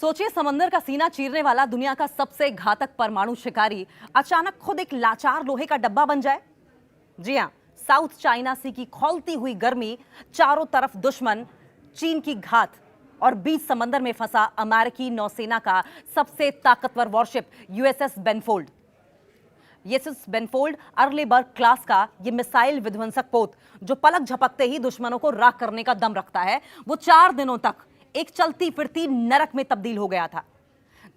सोचिए, समंदर का सीना चीरने वाला दुनिया का सबसे घातक परमाणु शिकारी अचानक खुद एक लाचार लोहे का डब्बा बन जाए। जी हां, साउथ चाइना सी की खौलती हुई गर्मी, चारों तरफ दुश्मन, चीन की घात और बीच समंदर में फंसा अमेरिकी नौसेना का सबसे ताकतवर वॉरशिप यूएसएस बेनफोल्ड। यूएसएस बेनफोल्ड अर्लेबर्ग क्लास का यह मिसाइल विध्वंसक पोत, जो पलक झपकते ही दुश्मनों को राख करने का दम रखता है, वो 4 दिनों तक एक चलती फिरती नरक में तब्दील हो गया था।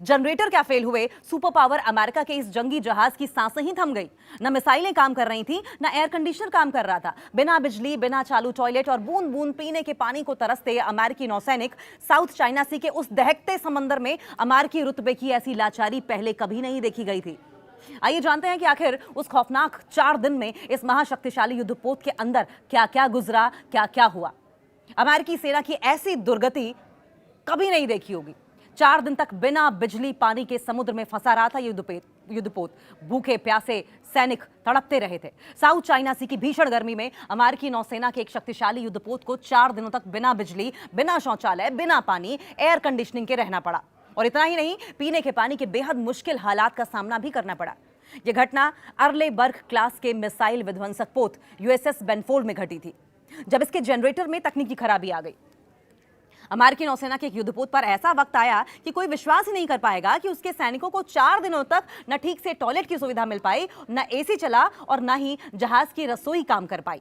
जनरेटर क्या फेल हुए, सुपर पावर अमेरिका के इस जंगी जहाज की सांसें ही थम गई। न मिसाइलें काम कर रही थी, न एयर कंडीशनर काम कर रहा था। बिना बिजली, बिना चालू टॉयलेट और बूंद बूंद पीने के पानी को तरसते अमेरिकी नौसैनिक साउथ चाइना सी के उस दहकते समंदर में अमेरिकी रुतबे की ऐसी लाचारी पहले कभी नहीं देखी गई थी। आइए जानते हैं कि आखिर उस खौफनाक 4 दिन में इस महाशक्तिशाली युद्धपोत के अंदर क्या क्या गुजरा, क्या क्या हुआ। अमेरिकी सेना की ऐसी दुर्गति कभी नहीं देखी होगी। 4 दिन तक बिना बिजली पानी के समुद्र में फंसा रहा था युद्धपोत। भूखे प्यासे सैनिक तड़पते रहे थे। साउथ चाइना सी की भीषण गर्मी में अमेरिकी नौसेना के एक शक्तिशाली युद्धपोत को 4 दिनों तक बिना बिजली, बिना शौचालय, बिना पानी, एयर कंडीशनिंग के रहना पड़ा। और इतना ही नहीं, पीने के पानी के बेहद मुश्किल हालात का सामना भी करना पड़ा। यह घटना अर्लेबर्ग क्लास के मिसाइल विध्वंसक पोत यूएसएस बेनफोल्ड में घटी थी, जब इसके जनरेटर में तकनीकी खराबी आ गई। अमेरिकी नौसेना के एक युद्धपोत पर ऐसा वक्त आया कि कोई विश्वास ही नहीं कर पाएगा कि उसके सैनिकों को 4 दिनों तक न ठीक से टॉयलेट की सुविधा मिल पाई, न एसी चला और न ही जहाज की रसोई काम कर पाई।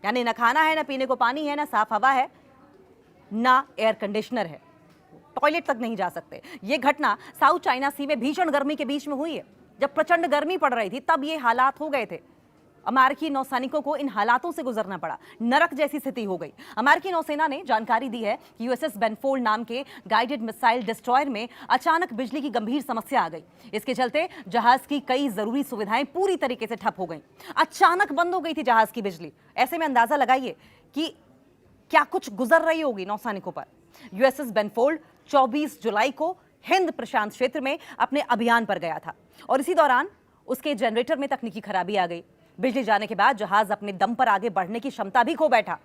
यानी न खाना है, न पीने को पानी है, न साफ हवा है, न एयर कंडीशनर है, टॉयलेट तक नहीं जा सकते। यह घटना साउथ चाइना सी में भीषण गर्मी के बीच में हुई है। जब प्रचंड गर्मी पड़ रही थी, तब ये हालात हो गए थे। अमेरिकी नौसैनिकों को इन हालातों से गुजरना पड़ा। नरक जैसी स्थिति हो गई। अमेरिकी नौसेना ने जानकारी दी है कि यूएसएस बेनफोल्ड नाम के गाइडेड मिसाइल डिस्ट्रॉयर में अचानक बिजली की गंभीर समस्या आ गई। इसके चलते जहाज की कई जरूरी सुविधाएं पूरी तरीके से ठप हो गई। अचानक बंद हो गई थी जहाज की बिजली। ऐसे में अंदाजा लगाइए कि क्या कुछ गुजर रही होगी नौसैनिकों पर। यूएसएस बेनफोल्ड 24 जुलाई को हिंद प्रशांत क्षेत्र में अपने अभियान पर गया था और इसी दौरान उसके जनरेटर में तकनीकी खराबी आ गई। बिजली जाने के बाद जहाज अपने दम पर आगे बढ़ने की क्षमता भी खो बैठा।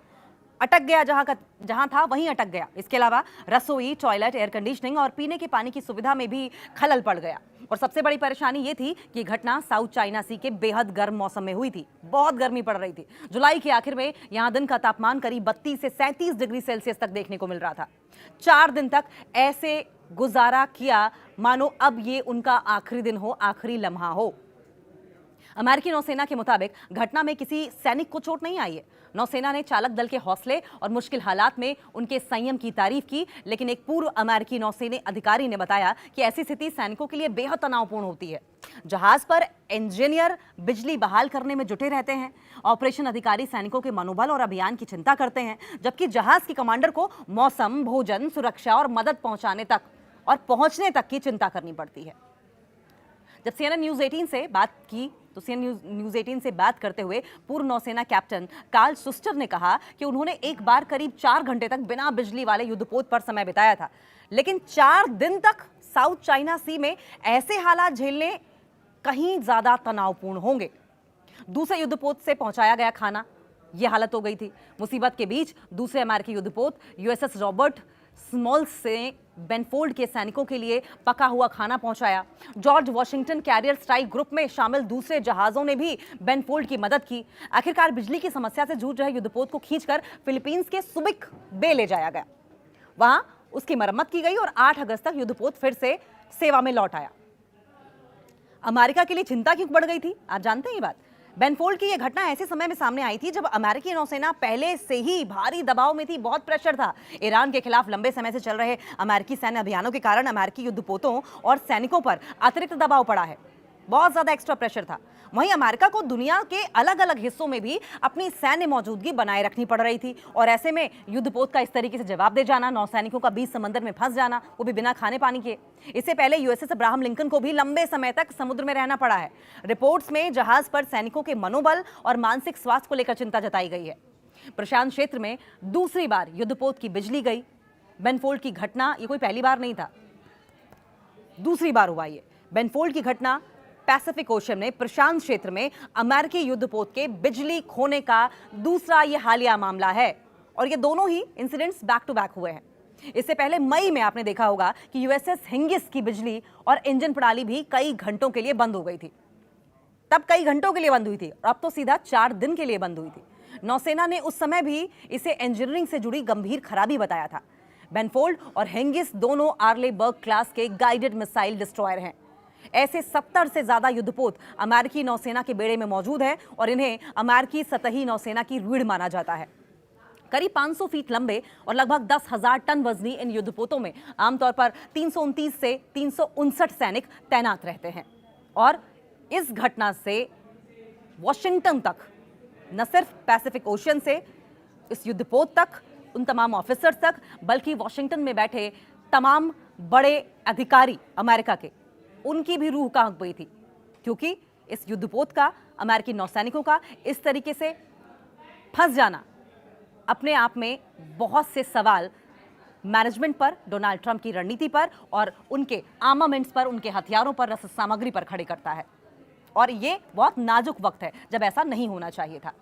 अटक गया, जहां था वहीं अटक गया। इसके अलावा रसोई, टॉयलेट, एयर कंडीशनिंग और पीने के पानी की सुविधा में भी खलल पड़ गया। और सबसे बड़ी परेशानी यह थी कि घटना साउथ चाइना सी के बेहद गर्म मौसम में हुई थी। बहुत गर्मी पड़ रही थी। जुलाई के आखिर में यहां दिन का तापमान करीब 32 से 37 डिग्री सेल्सियस तक देखने को मिल रहा था। 4 दिन तक ऐसे गुजारा किया मानो अब ये उनका आखिरी दिन हो, आखिरी लम्हा हो। अमेरिकी नौसेना के मुताबिक घटना में किसी सैनिक को चोट नहीं आई है। नौसेना ने चालक दल के हौसले और मुश्किल हालात में उनके संयम की तारीफ की, लेकिन एक पूर्व अमेरिकी नौसेना अधिकारी ने बताया कि ऐसी स्थिति सैनिकों के लिए बेहद तनावपूर्ण होती है। जहाज पर इंजीनियर बिजली बहाल करने में जुटे रहते हैं। ऑपरेशन अधिकारी सैनिकों के मनोबल और अभियान की चिंता करते हैं, जबकि जहाज के कमांडर को मौसम, भोजन, सुरक्षा और मदद पहुंचाने तक और पहुंचने तक की चिंता करनी पड़ती है। जब CNN न्यूज 18 से बात की तो CNN न्यूज 18 से बात करते हुए पूर्व नौसेना कैप्टन कार्ल सुस्टर ने कहा कि उन्होंने एक बार करीब 4 घंटे तक बिना बिजली वाले युद्धपोत पर समय बिताया था, लेकिन 4 दिन तक साउथ चाइना सी में ऐसे हालात झेलने कहीं ज्यादा तनावपूर्ण होंगे। दूसरे युद्धपोत से पहुंचाया गया खाना, यह हालत हो गई थी। मुसीबत के बीच दूसरे अमेरिकी युद्धपोत यूएसएस रॉबर्ट स्मॉल्स से बेनफोल्ड के सैनिकों के लिए पका हुआ खाना पहुंचाया। George Washington carrier strike group में शामिल दूसरे जहाजों ने भी बेनफोल्ड की मदद की। आखिरकार बिजली की समस्या से जूझ रहे युद्धपोत को खींचकर फिलीपींस के सुबिक बे ले जाया गया। वहां उसकी मरम्मत की गई और 8 अगस्त तक युद्धपोत फिर से सेवा में लौट आया। अमेरिका के लिए चिंता क्यों बढ़ गई थी, आप जानते हैं ये बात? बेनफोल्ड की यह घटना ऐसे समय में सामने आई थी जब अमेरिकी नौसेना पहले से ही भारी दबाव में थी। बहुत प्रेशर था। ईरान के खिलाफ लंबे समय से चल रहे अमेरिकी सैन्य अभियानों के कारण अमेरिकी युद्धपोतों और सैनिकों पर अतिरिक्त दबाव पड़ा है। बहुत ज्यादा एक्स्ट्रा प्रेशर था। वहीं अमेरिका को दुनिया के अलग अलग हिस्सों में भी अपनी सैन्य मौजूदगी बनाए रखनी पड़ रही थी और ऐसे में युद्धपोत का इस तरीके से जवाब दे जाना, नौसैनिकों का बीच समंदर में फंस जाना, वो भी बिना खाने पानी के। इससे पहले यूएसएस अब्राहम लिंकन को भी लंबे समय तक समुद्र में रहना पड़ा है। रिपोर्ट्स में जहाज पर सैनिकों के मनोबल और मानसिक स्वास्थ्य को लेकर चिंता जताई गई है। प्रशांत क्षेत्र में दूसरी बार युद्धपोत की बिजली गई। बेनफोल्ड की घटना ये कोई पहली बार नहीं था, दूसरी बार हुआ ये। बेनफोल्ड की घटना पैसिफिक ओशन में प्रशांत क्षेत्र में अमेरिकी युद्धपोत के बिजली खोने का दूसरा ये हालिया मामला है और ये दोनों ही इंसिडेंट्स बैक टू बैक हुए हैं। इससे पहले मई में आपने देखा होगा कि यूएसएस हिंगिस की बिजली और इंजन प्रणाली भी कई घंटों के लिए बंद हो गई थी। तब कई घंटों के लिए बंद हुई थी और अब तो सीधा 4 दिन के लिए बंद हुई थी। नौसेना ने उस समय भी इसे इंजीनियरिंग से जुड़ी गंभीर खराबी बताया था। बेनफोल्ड और हेंगिस दोनों आर्लेबर्ग क्लास के गाइडेड मिसाइल डिस्ट्रॉयर हैं। ऐसे 70 से ज्यादा युद्धपोत अमेरिकी नौसेना के बेड़े में मौजूद हैं और इन्हें अमेरिकी सतही नौसेना की रीढ़ माना जाता है। करीब 500 फीट लंबे और लगभग 10,000 टन वजनी इन युद्धपोतों में आमतौर पर 329 से 359 सैनिक तैनात रहते हैं। और इस घटना से वॉशिंगटन तक, न सिर्फ पैसिफिक ओशियन से इस युद्धपोत तक, उन तमाम ऑफिसर्स तक, बल्कि वॉशिंगटन में बैठे तमाम बड़े अधिकारी अमेरिका के, उनकी भी रूह कांप गई थी, क्योंकि इस युद्धपोत का, अमेरिकी नौसैनिकों का इस तरीके से फंस जाना अपने आप में बहुत से सवाल मैनेजमेंट पर, डोनाल्ड ट्रंप की रणनीति पर और उनके आर्मामेंट्स पर, उनके हथियारों पर, रसद सामग्री पर खड़े करता है। और ये बहुत नाजुक वक्त है जब ऐसा नहीं होना चाहिए था।